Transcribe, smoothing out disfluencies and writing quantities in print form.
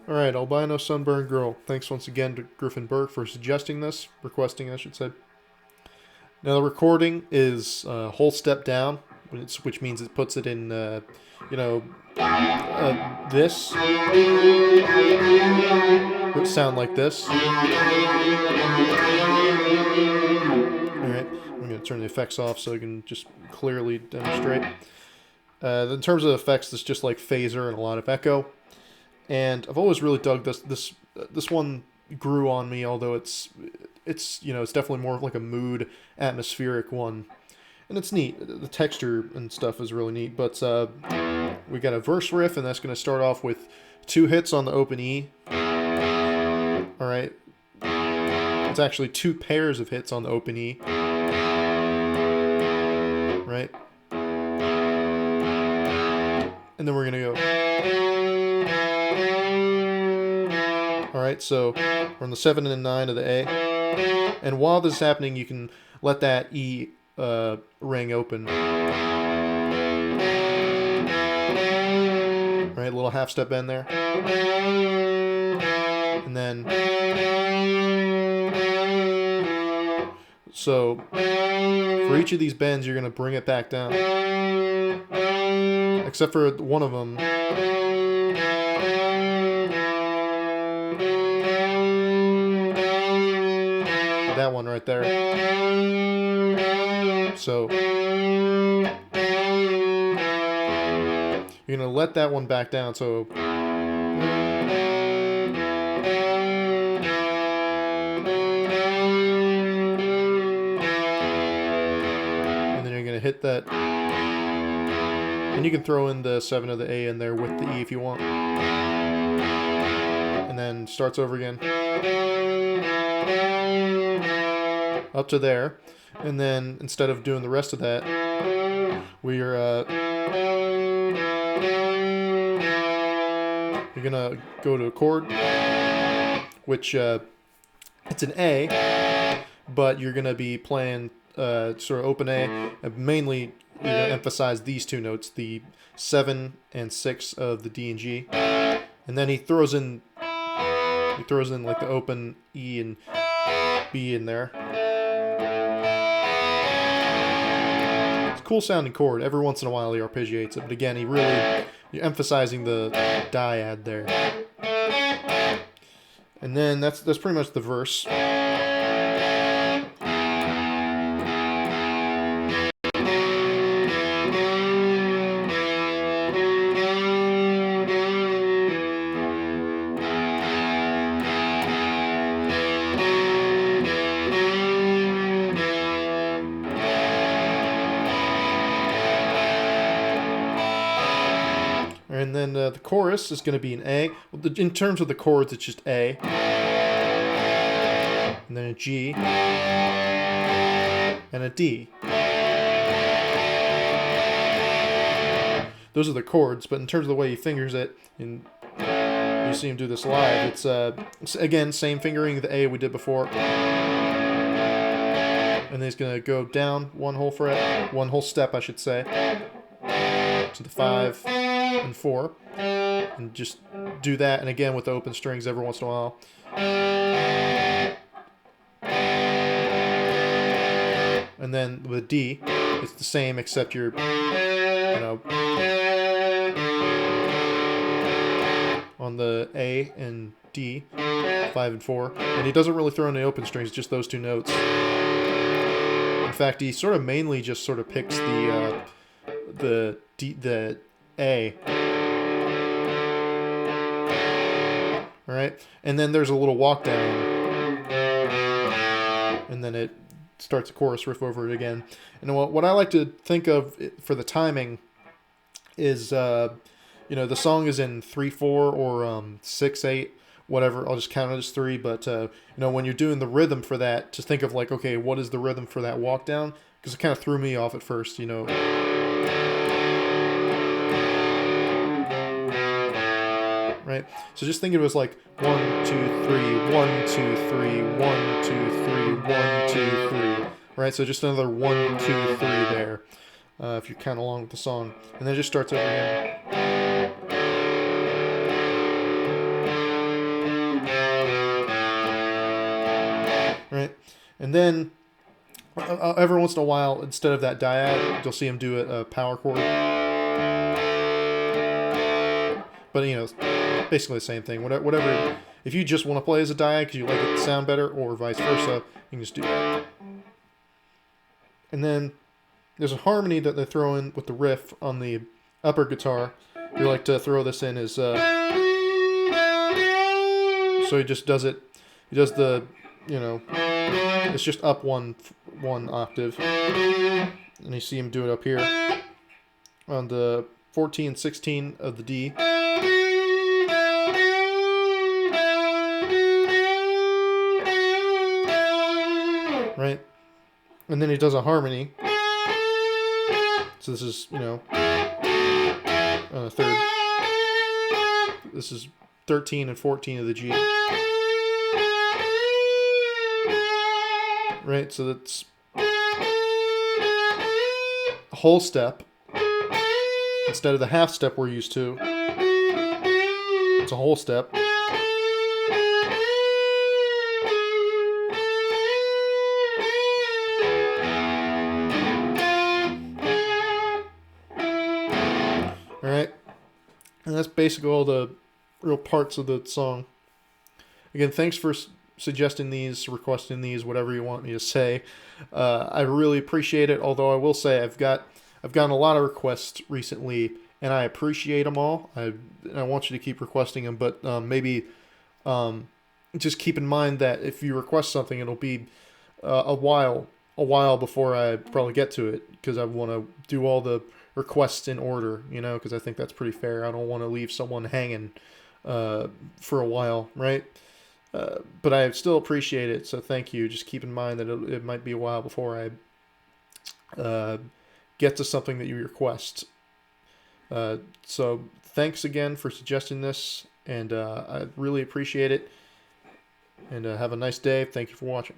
Alright, Albino Sunburned Girl. Thanks once again to Griffin Burke for suggesting this, requesting I should say. Now the recording is a whole step down, which means it puts it in, this. It would sound like this. Alright, I'm going to turn the effects off so I can just clearly demonstrate. In terms of effects, it's just like phaser and a lot of echo. And I've always really dug this. This one grew on me, although it's definitely more of like a mood, atmospheric one, and it's neat. The texture and stuff is really neat. But we got a verse riff, and that's going to start off with 2 hits on the open E. All right, it's actually 2 pairs of hits on the open E. Right, and then we're gonna go. Alright, so we're on the 7 and 9 of the A. And while this is happening, you can let that E ring open. Right, a little half step bend there. And then... So, for each of these bends, you're going to bring it back down. Except for one of them. That one right there. So you're gonna let that one back down. So and then you're gonna hit that, and you can throw in the 7 of the A in there with the E if you want, and then starts over again. Up to there, and then instead of doing the rest of that, we're gonna go to a chord, which it's an A, but you're gonna be playing sort of open A, and mainly you're gonna emphasize these 2 notes, the 7 and 6 of the D and G, and then he throws in like the open E and B in there. Cool sounding chord. Every once in a while he arpeggiates it, but again, you're emphasizing the dyad there. And then that's pretty much the verse. And then the chorus is going to be an A. In terms of the chords, it's just A. And then a G. And a D. Those are the chords, but in terms of the way he fingers it, and you see him do this live, it's again, same fingering the A we did before. And then he's going to go down 1 whole fret, 1 whole step, I should say, to the 5 and 4, and just do that, and again with the open strings every once in a while. And then with D, it's the same except you're, you know, on the A and D, 5 and 4. And he doesn't really throw in the open strings, just those two notes. In fact, he sort of mainly just sort of picks the A. All right, and then there's a little walk down, and then it starts a chorus riff over it again. And what I like to think of for the timing is, you know, the song is in 3/4 or 6/8, whatever. I'll just count it as 3. But you know, when you're doing the rhythm for that, just think of like, okay, what is the rhythm for that walk down? Because it kind of threw me off at first, you know. Right? So just think of it as like 1, 2, 3, 1, 2, 3, 1, 2, 3, 1, 2, 3. Right? So just another 1, 2, 3 there. If you count along with the song. And then it just starts over again. Right? And then every once in a while, instead of that dyad, you'll see him do a power chord. But, you know, basically the same thing. Whatever. If you just want to play as a dyad because you like it to sound better, or vice versa, you can just do that. And then there's a harmony that they throw in with the riff on the upper guitar. We like to throw this in as so he just does it. He does the, you know, it's just up one octave, and you see him do it up here on the 14 and 16 of the D. Right? And then he does a harmony. So this is, you know, third. This is 13 and 14 of the G. Right? So that's a whole step instead of the half step we're used to. It's a whole step. Alright, and that's basically all the real parts of the song. Again, thanks for suggesting these, requesting these, whatever you want me to say. I really appreciate it, although I will say I've gotten a lot of requests recently, and I appreciate them all. I want you to keep requesting them, but maybe just keep in mind that if you request something, it'll be a while before I probably get to it, because I want to do all the requests in order, you know, because I think that's pretty fair. I don't want to leave someone hanging for a while, right? But I still appreciate it, so thank you. Just keep in mind that it might be a while before I get to something that you request. So thanks again for suggesting this, and I really appreciate it. And have a nice day. Thank you for watching.